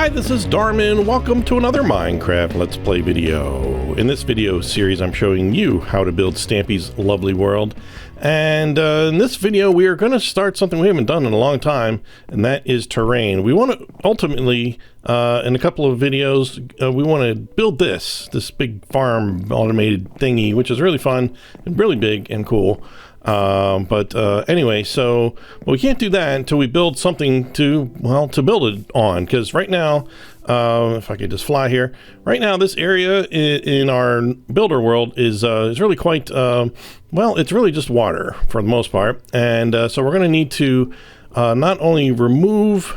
Hi, this is Darman. Welcome to another Minecraft Let's Play video. In this video series, I'm showing you how to build Stampy's lovely world. And in this video, we are going to start something we haven't done in a long time, and that is terrain. We want to ultimately, in a couple of videos, we want to build this big farm automated thingy, which is really fun and really big and cool. Anyway, so we can't do that until we build something to build it on, because right now, if I could just fly here, right now this area in our builder world is really quite, well, it's really just water for the most part, and so we're going to need to not only remove,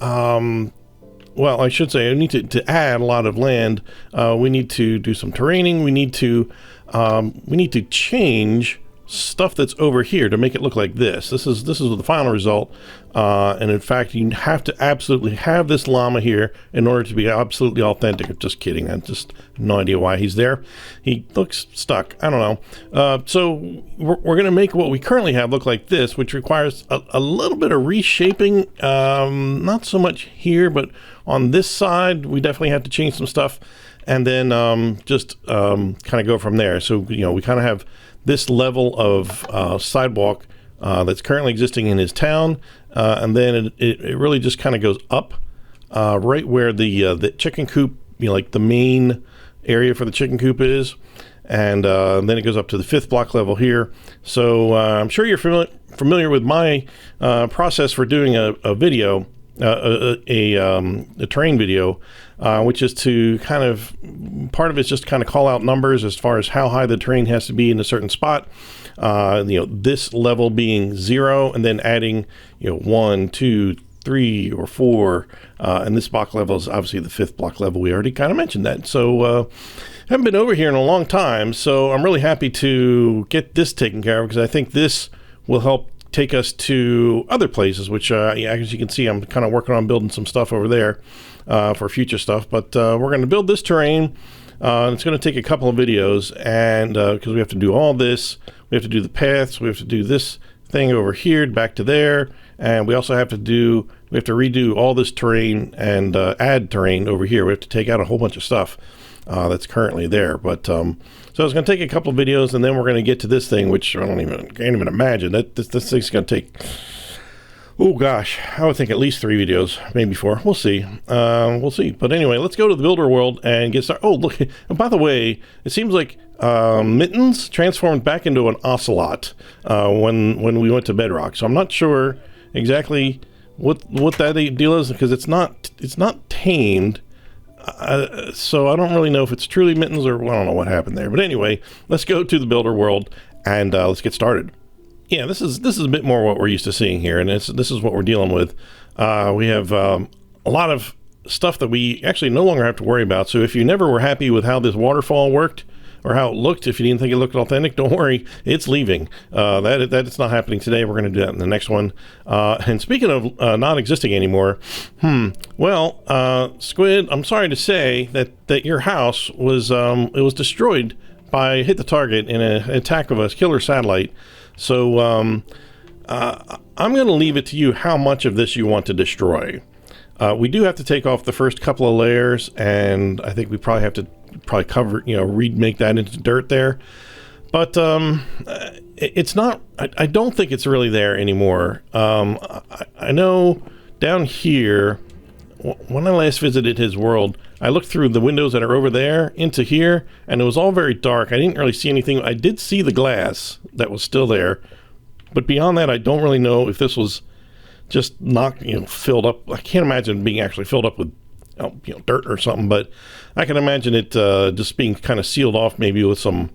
well, I should say, I need to add a lot of land. We need to do some terraining. We need to change stuff that's over here to make it look like this. This is the final result, and in fact you have to absolutely have this llama here in order to be absolutely authentic. I'm just kidding. I just no idea why he's there. He looks stuck. I don't know. So we're gonna make what we currently have look like this, which requires a little bit of reshaping. Not so much here, but on this side we definitely have to change some stuff, and then just kind of go from there. So we kind of have this level of sidewalk that's currently existing in his town, and then it really just kind of goes up right where the chicken coop, like the main area for the chicken coop is, and then it goes up to the 5th block level here. So I'm sure you're familiar with my process for doing a video, a terrain video, which is to kind of, part of it's just kind of call out numbers as far as how high the terrain has to be in a certain spot. This level being 0, and then adding 1, 2, 3, or 4, and this block level is obviously the 5th block level. We already kind of mentioned that. So haven't been over here in a long time, so I'm really happy to get this taken care of, because I think this will help take us to other places, which as you can see, I'm kind of working on building some stuff over there for future stuff. But we're going to build this terrain. It's going to take a couple of videos, and because we have to do all this, we have to do the paths, we have to do this thing over here back to there, and we also have to redo all this terrain and add terrain over here. We have to take out a whole bunch of stuff that's currently there. But so it's going to take a couple of videos, and then we're going to get to this thing, which I can't even imagine that this thing's going to take. Oh gosh, I would think at least 3 videos, maybe 4. We'll see. We'll see. But anyway, let's go to the builder world and get started. Oh, look! And by the way, it seems like Mittens transformed back into an ocelot when we went to Bedrock. So I'm not sure exactly what that deal is, because it's not tamed. So I don't really know if it's truly Mittens, or I don't know what happened there. But anyway, let's go to the builder world and let's get started. Yeah, this is a bit more what we're used to seeing here, and this is what we're dealing with. We have a lot of stuff that we actually no longer have to worry about. So if you never were happy with how this waterfall worked or how it looked, if you didn't think it looked authentic, don't worry, it's leaving. That it's not happening today. We're going to do that in the next one. And speaking of not existing anymore, well, Squid, I'm sorry to say that your house was destroyed by hit the target in an attack of a killer satellite. So I'm going to leave it to you how much of this you want to destroy. We do have to take off the first couple of layers, and I think we probably have to cover, remake that into dirt there. But it's not, I don't think it's really there anymore. I know down here, when I last visited his world, I looked through the windows that are over there into here, and it was all very dark. I didn't really see anything. I did see the glass that was still there, but beyond that, I don't really know if this was just not, filled up. I can't imagine being actually filled up with, dirt or something, but I can imagine it just being kind of sealed off, maybe with some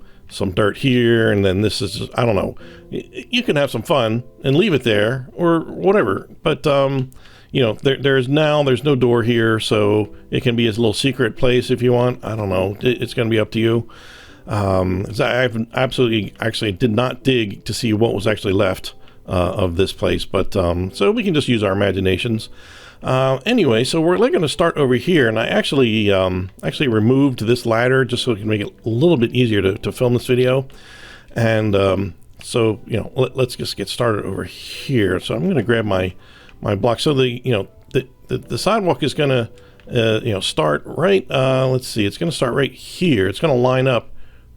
dirt here, and then this is just, I don't know. You can have some fun and leave it there or whatever, but there's no door here, so it can be a little secret place if you want. I don't know. It's going to be up to you. I've actually did not dig to see what was actually left of this place, but so we can just use our imaginations. Anyway, so we're going to start over here, and I actually removed this ladder just so we can make it a little bit easier to film this video. And so let's just get started over here. So I'm going to grab my block. So the sidewalk is going to start right, let's see, it's going to start right here. It's going to line up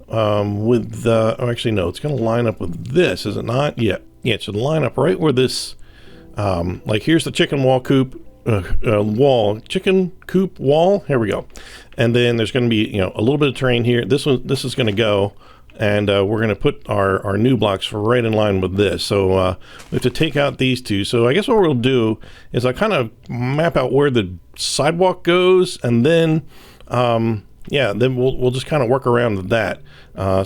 with the, oh, actually, no, it's going to line up with this, is it not? Yeah, it should line up right where this, like here's the chicken wall coop, chicken coop wall. Here we go. And then there's going to be, a little bit of terrain here. This is going to go, and we're going to put our new blocks right in line with this. So we have to take out these two. So I guess what we'll do is I kind of map out where the sidewalk goes, and then then we'll just kind of work around that.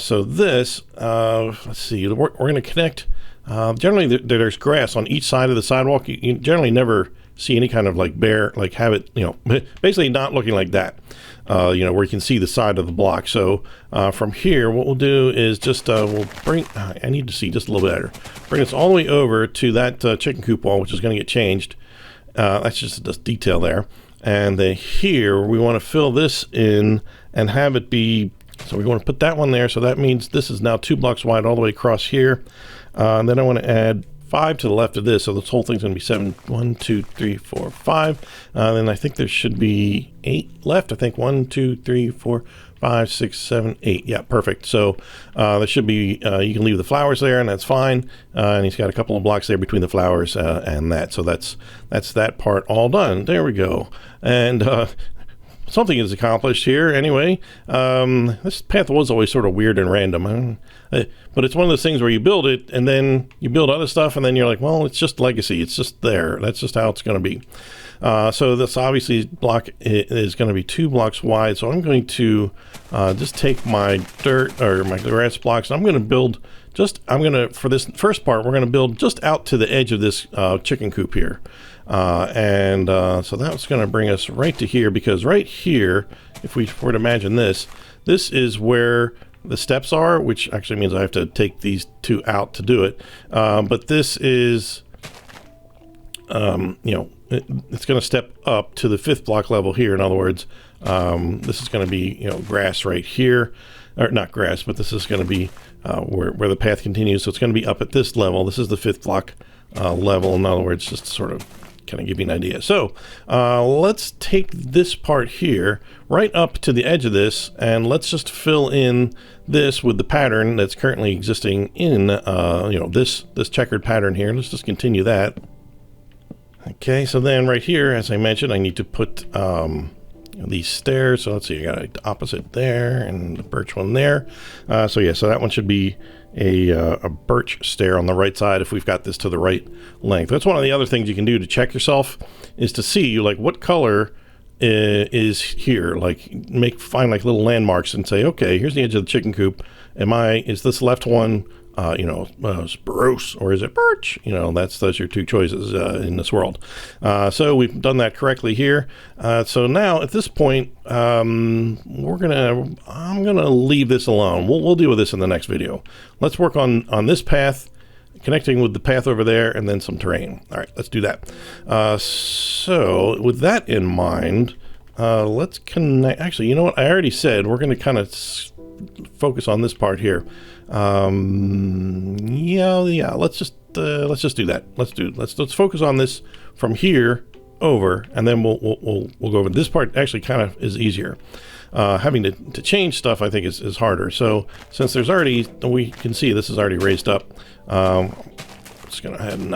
So this, let's see, we're going to connect. Generally, there's grass on each side of the sidewalk. You generally never see any kind of like bare, like have it, basically not looking like that, where you can see the side of the block. So from here, what we'll do is just, we'll bring, I need to see just a little bit better. Bring this all the way over to that chicken coop wall, which is going to get changed. That's just this detail there. And then here, we want to fill this in and have it be, so we want to put that one there. So that means this is now 2 blocks wide all the way across here. And then I want to add 5 to the left of this, so this whole thing's going to be 7. 1, 2, 3, 4, 5. Then I think there should be 8 left. I think 1, 2, 3, 4, 5, 6, 7, 8. Yeah, perfect. So there should be, you can leave the flowers there, and that's fine. And he's got a couple of blocks there between the flowers and that. So that's that part all done. There we go. And something is accomplished here anyway. This path was always sort of weird and random. But it's one of those things where you build it and then you build other stuff and then you're like, well, it's just legacy. It's just there. That's just how it's going to be. So this obviously block is going to be 2 blocks wide. So I'm going to just take my dirt or my grass blocks. And I'm going to build for this first part, we're going to build just out to the edge of this chicken coop here. So that's going to bring us right to here, because right here, if we were to imagine this is where the steps are, which actually means I have to take these 2 out to do it. But this is, it's going to step up to the 5th block level here. In other words, this is going to be, grass right here, or not grass, but this is going to be where the path continues. So it's going to be up at this level. This is the 5th block level. In other words, just to sort of kind of give you an idea. So let's take this part here right up to the edge of this, and let's just fill in this with the pattern that's currently existing in this checkered pattern here. Let's just continue that. Okay, so then right here, as I mentioned, I need to put these stairs. So let's see, I got an opposite there and the birch one there. So that one should be a birch stair on the right side if we've got this to the right length. That's one of the other things you can do to check yourself, is to see like what color is here. Like find like little landmarks and say, okay, here's the edge of the chicken coop. Is this left one spruce or is it birch? Those are your 2 choices in this world. So we've done that correctly here. So now at this point, I'm gonna leave this alone. We'll deal with this in the next video. Let's work on this path, connecting with the path over there, and then some terrain. All right, let's do that. So with that in mind, let's connect. Actually, you know what? I already said we're going to kind of focus on this part here. Let's just do that. Let's focus on this from here over, and then we'll go over. This part actually kind of is easier. Having to change stuff, I think, is harder. So since we can see this is already raised up, I'm just going to go ahead and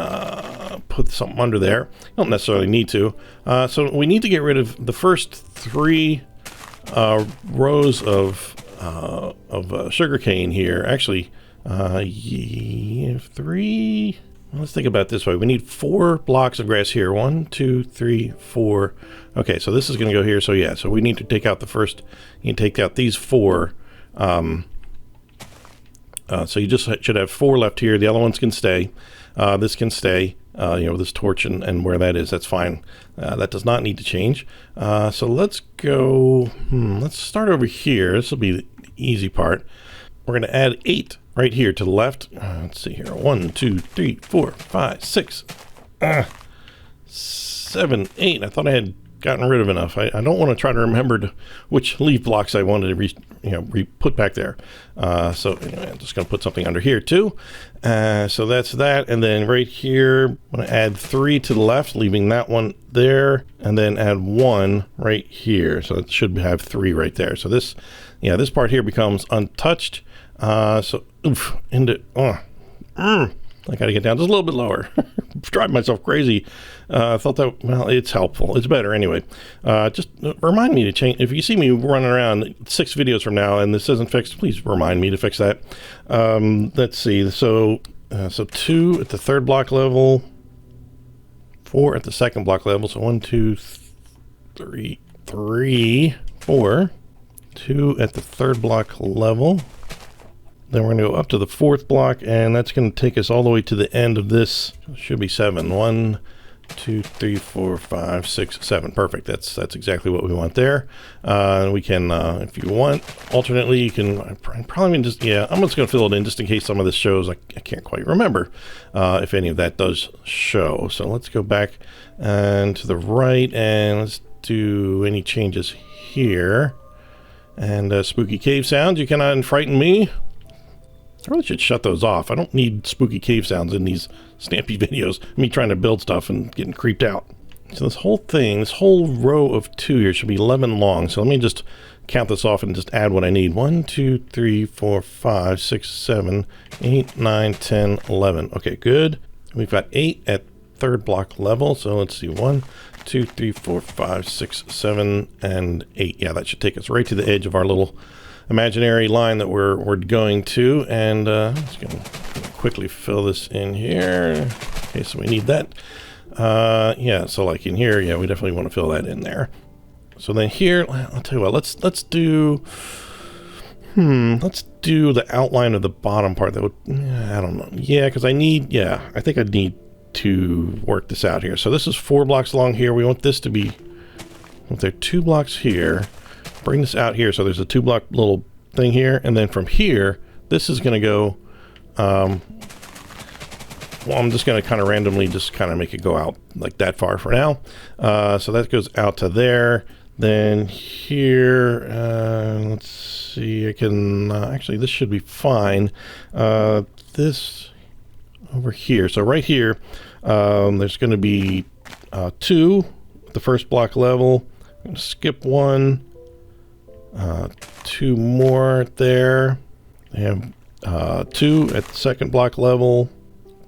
put something under there. You don't necessarily need to. So we need to get rid of the first 3 rows of sugarcane here. Actually, 3. Let's think about it this way. We need 4 blocks of grass here. 1, 2, 3, 4. Okay, so this is going to go here. So we need to take out the first. You can take out these 4. So you just should have 4 left here. The other ones can stay. This can stay. This torch and where that is, that's fine. That does not need to change. So let's go. Let's start over here. This will be the easy part. We're going to add 8 right here to the left. Let's see here. 1, 2, 3, 4, 5, 6, 7, 8. I thought I had gotten rid of enough. I don't want to try to remember which leaf blocks I wanted to put back there. So anyway, I'm just going to put something under here too. So that's that. And then right here, I'm going to add 3 to the left, leaving that one there, and then add 1 right here. So it should have 3 right there. So this, this part here becomes untouched. So oof, I got to get down just a little bit lower. Driving myself crazy. I thought that, well, it's helpful. It's better anyway. Just remind me to change. If you see me running around 6 videos from now and this isn't fixed, please remind me to fix that. Let's see. So 2 at the 3rd block level, 4 at the 2nd block level. So 1, 2, 3, 4. 2 at the 3rd block level. Then we're going to go up to the 4th block, and that's going to take us all the way to the end of this. It should be 7. 1, 2, 3, 4, 5, 6, 7. Perfect. That's exactly what we want there. We can, if you want, alternately, you can probably just, I'm just going to fill it in just in case some of this shows. I can't quite remember if any of that does show. So let's go back and to the right, and let's do any changes here. And spooky cave sounds. You cannot frighten me. I really should shut those off. I don't need spooky cave sounds in these Stampy videos. Me trying to build stuff and getting creeped out. So this whole thing, this whole row of 2 here should be 11 long. So let me just count this off and just add what I need. 1, 2, 3, 4, 5, 6, 7, 8, 9, 10, 11. Okay, good. We've got 8 at 3rd block level. So let's see, 1, 2, 3, 4, 5, 6, 7, and 8. Yeah, that should take us right to the edge of our little imaginary line that we're going to, and just gonna quickly fill this in here. Okay, so we need that. So like in here, we definitely want to fill that in there. So then here, I'll tell you what, let's do the outline of the bottom part. That would, I don't know, because I think I need to work this out here. So this is 4 blocks long here. We want this to be, there are 2 blocks here. Bring this out here, so there's a 2 block little thing here, and then from here, this is going to go, well, I'm just going to kind of randomly just kind of make it go out like that far for now. So that goes out to there. Then here, let's see, I can, actually this should be fine. This over here, so right here, there's going to be 2 at the 1st block level. I'm going to skip 1. 2 more there. They have 2 at the 2nd block level,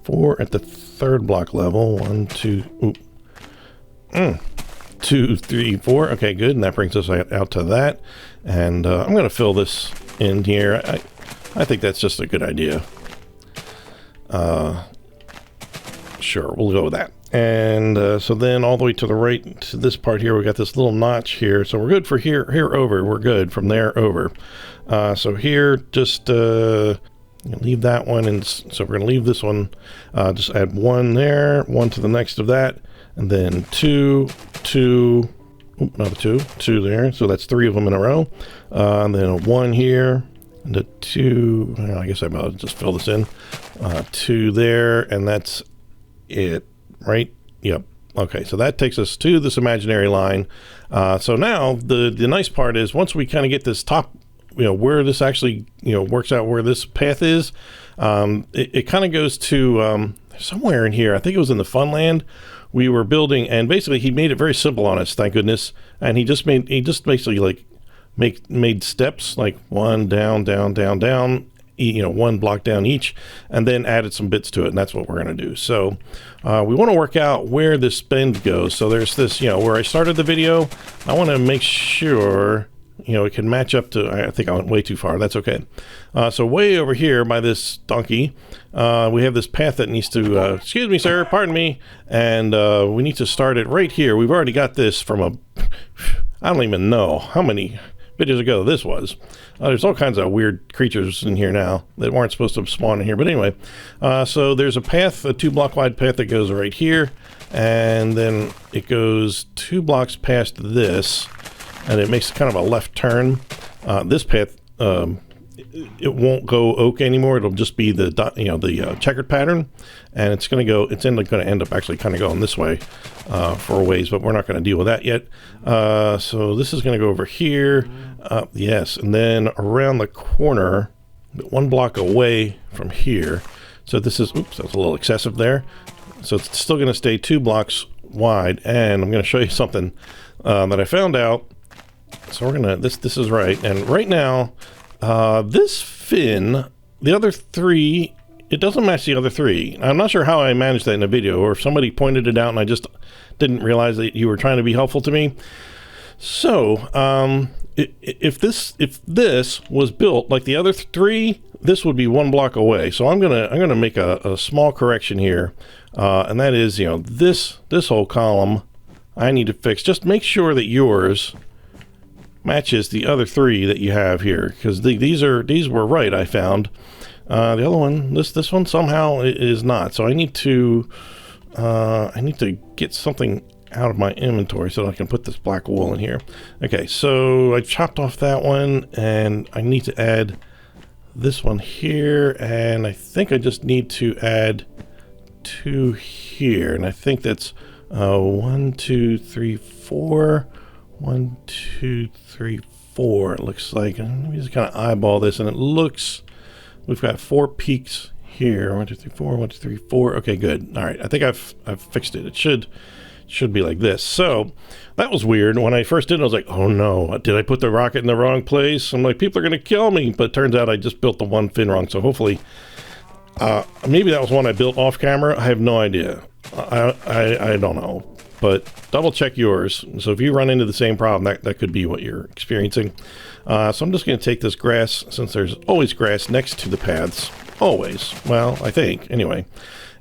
4 at the 3rd block level. 1, 2, 2, 3, 4. Okay, good. And that brings us out to that. And I'm going to fill this in here. I think that's just a good idea. Sure, we'll go with that. And so then all the way to the right to this part here, we got this little notch here. So we're good for here over. We're good from there over. So here, just leave that one. And so we're going to leave this one. Just add 1 there, 1 to the next of that. And then 2, another 2 there. So that's 3 of them in a row. And then a 1 here. And a 2. I guess I might just fill this in. 2 there. And that's it. Right? Yep. Okay, so that takes us to this imaginary line. So now the nice part is once we kind of get this top, where this actually, works out where this path is, it kind of goes to somewhere in here. I think it was in the Funland. We were building, and basically he made it very simple on us, thank goodness. And he just basically like made steps like 1 down, down, down, down. 1 block down each, and then added some bits to it, and that's what we're going to do. So we want to work out where this bend goes. So there's this, where I started the video. I want to make sure, it can match up to, I think I went way too far. That's okay. So way over here by this donkey, we have this path that needs to, excuse me, sir, pardon me, and we need to start it right here. We've already got this from I don't even know how many videos ago this was. There's all kinds of weird creatures in here now that weren't supposed to spawn in here. But anyway, so there's a path, a 2 block wide path that goes right here. And then it goes 2 blocks past this. And it makes kind of a left turn. This path it won't go oak anymore. It'll just be the the checkered pattern, and it's going to go. It's going to end up actually kind of going this way for a ways, but we're not going to deal with that yet. So this is going to go over here, yes, and then around the corner, 1 block away from here. So this is, oops, that's a little excessive there. So it's still going to stay 2 blocks wide, and I'm going to show you something that I found out. So we're gonna, this is right, and right now, this fin, the other 3, it doesn't match the other 3. I'm not sure how I managed that in a video, or if somebody pointed it out and I just didn't realize that you were trying to be helpful to me. So, if this was built like the other 3, this would be 1 block away. So I'm gonna make a small correction here, and that is, this whole column I need to fix. Just make sure that yours matches the other 3 that you have here, because these were right, I found. The other one, this one somehow is not. So I need to get something out of my inventory so that I can put this black wool in here. Okay, so I chopped off that one, and I need to add this one here, and I think I just need to add 2 here, and I think that's 1, 2, 3, 4. 1, 2, 3, 4. It looks like. Let me just kind of eyeball this, and it looks we've got 4 peaks here. 1, 2, 3, 4. 1, 2, 3, 4. Okay, good. All right. I think I've fixed it. It should be like this. So that was weird. When I first did it, I was like, oh no, did I put the rocket in the wrong place? I'm like, people are gonna kill me. But it turns out I just built the one fin wrong. So hopefully, maybe that was one I built off camera. I have no idea. I don't know. But double check yours. So if you run into the same problem, that could be what you're experiencing. So I'm just going to take this grass, since there's always grass next to the paths. Always. Well, I think. Anyway.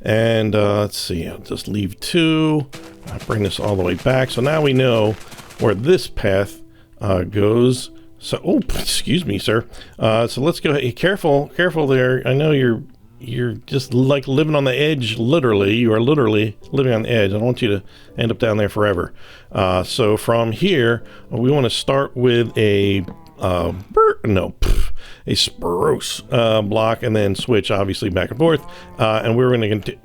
And let's see. I'll just leave 2. I'll bring this all the way back. So now we know where this path goes. So, oh, excuse me, sir. So let's go. Hey, careful there. I know you're just like living on the edge, literally. You are literally living on the edge. I don't want you to end up down there forever. So from here, we want to start with a spruce block, and then switch obviously back and forth. And we're going to,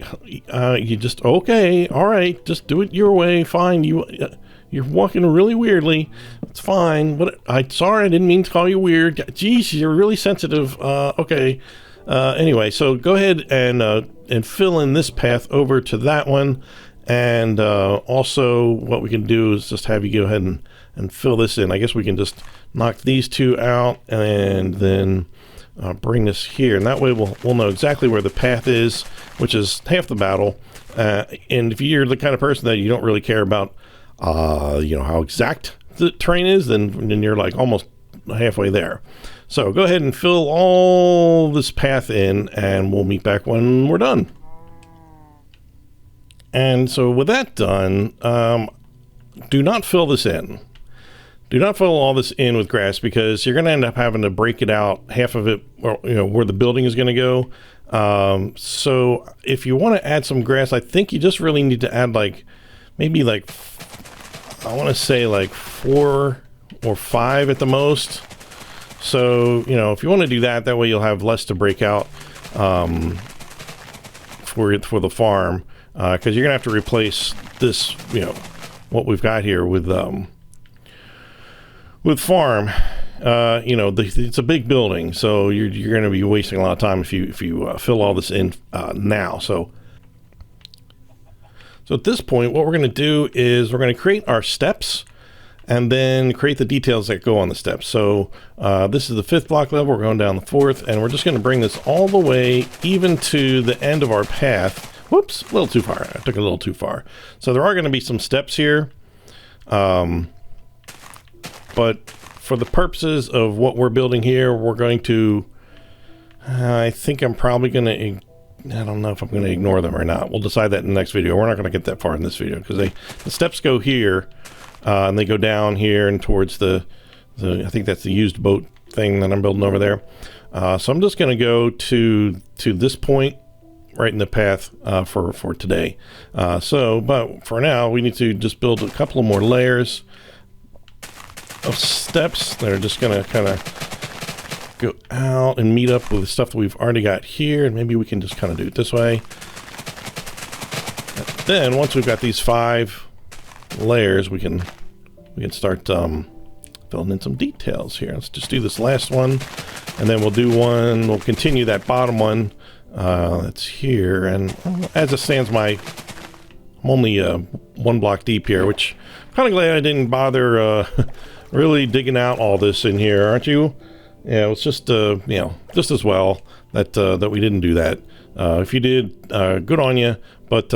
you just, okay, all right, just do it your way. Fine. You're walking really weirdly. It's fine. Sorry, I didn't mean to call you weird. Jeez, you're really sensitive. Okay. Anyway, so go ahead and fill in this path over to that one, and also what we can do is just have you go ahead and fill this in. I guess we can just knock these 2 out, and then bring this here, and that way we'll know exactly where the path is, which is half the battle. And if you're the kind of person that you don't really care about how exact the terrain is, then you're like almost halfway there. So go ahead and fill all this path in, and we'll meet back when we're done. And so with that done, do not fill this in. Do not fill all this in with grass, because you're going to end up having to break it out, half of it, where the building is going to go. So if you want to add some grass, I think you just really need to add maybe I want to say 4 or 5 at the most. So, if you want to do that way you'll have less to break out for the farm, because you're going to have to replace this, what we've got here with farm. It's a big building, so you're going to be wasting a lot of time if you fill all this in now. So at this point, what we're going to do is we're going to create our steps, and then create the details that go on the steps. So this is the 5th block level. We're going down the 4th, and we're just going to bring this all the way even to the end of our path. Whoops, a little too far. I took it a little too far. So there are going to be some steps here. But for the purposes of what we're building here, we're going to, I think I'm probably going to, I don't know if I'm going to ignore them or not. We'll decide that in the next video. We're not going to get that far in this video, because the steps go here. And they go down here and towards the I think that's the used boat thing that I'm building over there. So I'm just going to go to this point right in the path for today. But for now, we need to just build a couple of more layers of steps that are just going to kind of go out and meet up with the stuff that we've already got here, and maybe we can just kind of do it this way. And then once we've got these 5 layers, we can start filling in some details here. Let's just do this last one, and then we'll do one. We'll continue that bottom one that's here. And as it stands, I'm only 1 block deep here, which I'm kind of glad I didn't bother really digging out all this in here, aren't you? Yeah, it's just you know, just as well that that we didn't do that. If you did, good on you. But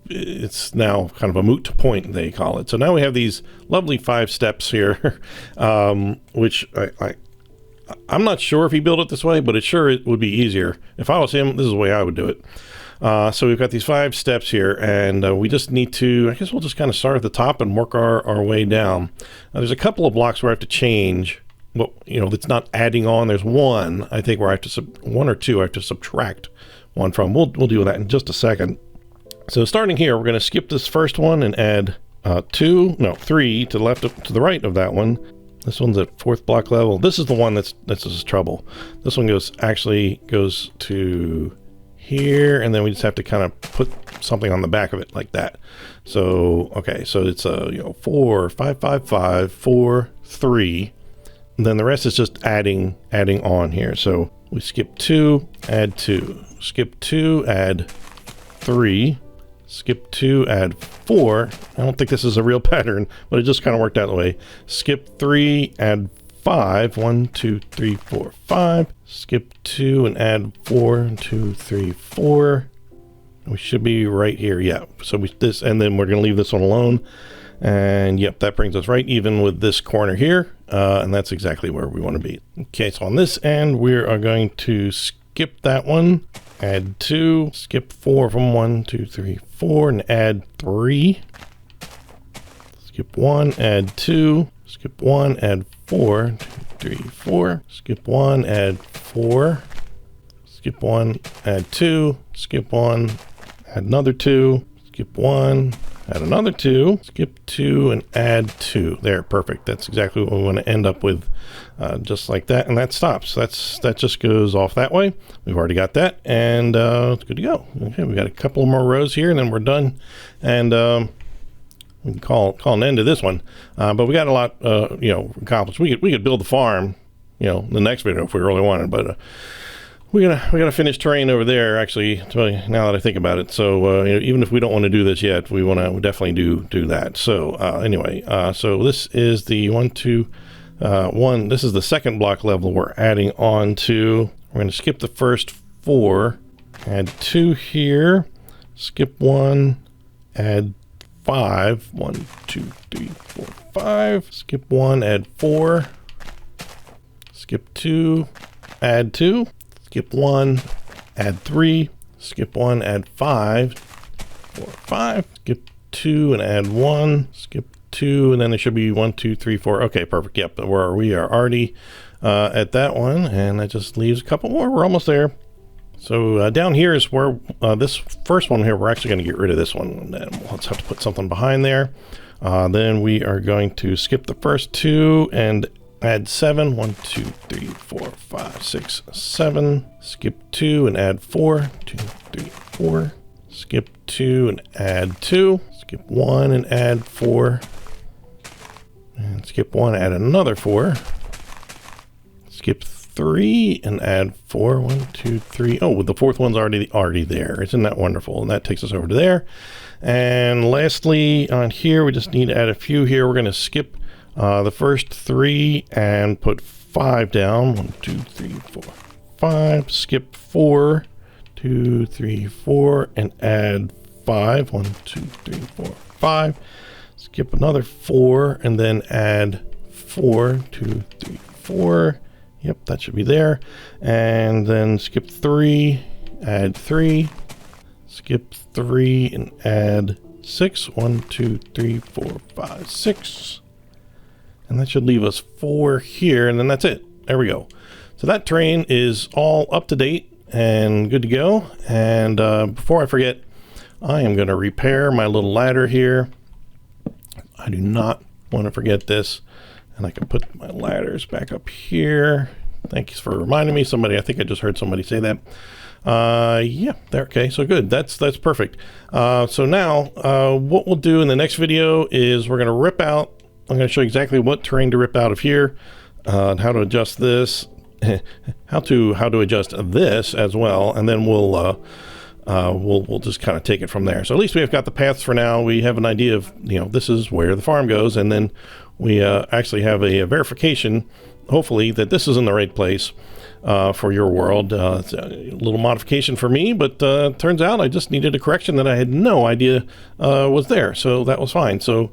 it's now kind of a moot point, they call it. So now we have these lovely 5 steps here, which I'm not sure if he built it this way, but it would be easier. If I was him, this is the way I would do it. So we've got these 5 steps here, and we just need to, I guess we'll just kind of start at the top and work our way down. Now, there's a couple of blocks where I have to change. Well, you know, that's not adding on. There's one, I think, where I have to, 1 or 2, I have to subtract one from. We'll deal with that in just a second. So starting here, we're going to skip this first one and add 3 to the left to the right of that one. This one's at 4th block level. This is the one that's just trouble. This one goes to here, and then we just have to kind of put something on the back of it like that. So okay, so it's 4 5 5 5 4 3, and then the rest is just adding on here. So we skip 2, add 2, skip 2, add 3. Skip 2, add 4. I don't think this is a real pattern, but it just kind of worked out that way. Skip 3, add 5. 1 2 3 4 5. Skip 2 and add 4. 1 2 3 4. We should be right here. Yeah. So this, and then we're going to leave this one alone. And yep, that brings us right even with this corner here. And that's exactly where we want to be. Okay, so on this end, we are going to skip that one. Add 2, skip 4 from 1 2 3 4, and add 3. Skip 1, add 2, skip 1, add 4, 2 3 4, skip 1, add 4, skip 1, add 2, skip 1, add another 2, skip 1, add another 2, skip 2, and add 2. There, perfect. That's exactly what we want to end up with, just like that, and that stops. That just goes off that way. We've already got that, and it's good to go. Okay, we got a couple more rows here, and then we're done, and we can call an end to this one. But we got a lot, accomplished. We could build the farm, the next video if we really wanted, but. We gotta finish terrain over there, actually, now that I think about it. So even if we don't want to do this yet, we definitely do that. So anyway, so this is the 1 2 1. This is the 2nd block level we're adding on to. We're going to skip the first 4, add 2 here, skip 1, add 5. 1 2 3 4 5. Skip 1, add 4. Skip 2, add 2. Skip 1, add 3, skip 1, add 5, 4 5, skip 2 and add 1, skip 2, and then it should be 1 2 3 4. Okay, perfect. Yep, we are already at that one, and that just leaves a couple more. We're almost there. So down here is where this first one here, we're actually going to get rid of this one, and then we'll just have to put something behind there. Then we are going to skip the first 2 and add 7. 1 2 3 4 5 6 7. Skip 2 and add 4. 2 3 4. Skip 2 and add 2. Skip 1 and add 4. And skip 1, add another 4. Skip 3 and add 4. 1 2 3. Oh, the 4th one's already there. Isn't that wonderful? And that takes us over to there. And lastly, on here, we just need to add a few here. We're going to skip the first 3 and put 5 down. 1 2 3 4 5. Skip 4. 2 3 4 and add 5. 1 2 3 4 5. Skip another 4 and then add 4. 2 3 4. Yep, that should be there. And then skip 3, add 3. Skip 3 and add 6. 1 2 3 4 5 6. And that should leave us 4 here, and then that's it. There we go. So that terrain is all up to date and good to go. And before I forget, I am going to repair my little ladder here. I do not want to forget this. And I can put my ladders back up here. Thanks for reminding me. Somebody, I think I just heard somebody say that. Yeah, there. Okay, so good. That's perfect. So now what we'll do in the next video is we're going to rip out. I'm going to show you exactly what terrain to rip out of here, and how to adjust this, how to adjust this as well, and then we'll just kind of take it from there. So at least we have got the paths for now. We have an idea of, you know, this is where the farm goes, and then we actually have a verification, hopefully, that this is in the right place for your world. It's a little modification for me, but turns out I just needed a correction that I had no idea was there, so that was fine. So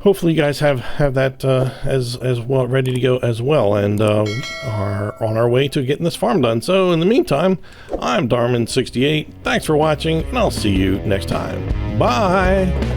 hopefully you guys have that as well, ready to go as well, and are on our way to getting this farm done. So in the meantime, I'm Darman68. Thanks for watching, and I'll see you next time. Bye.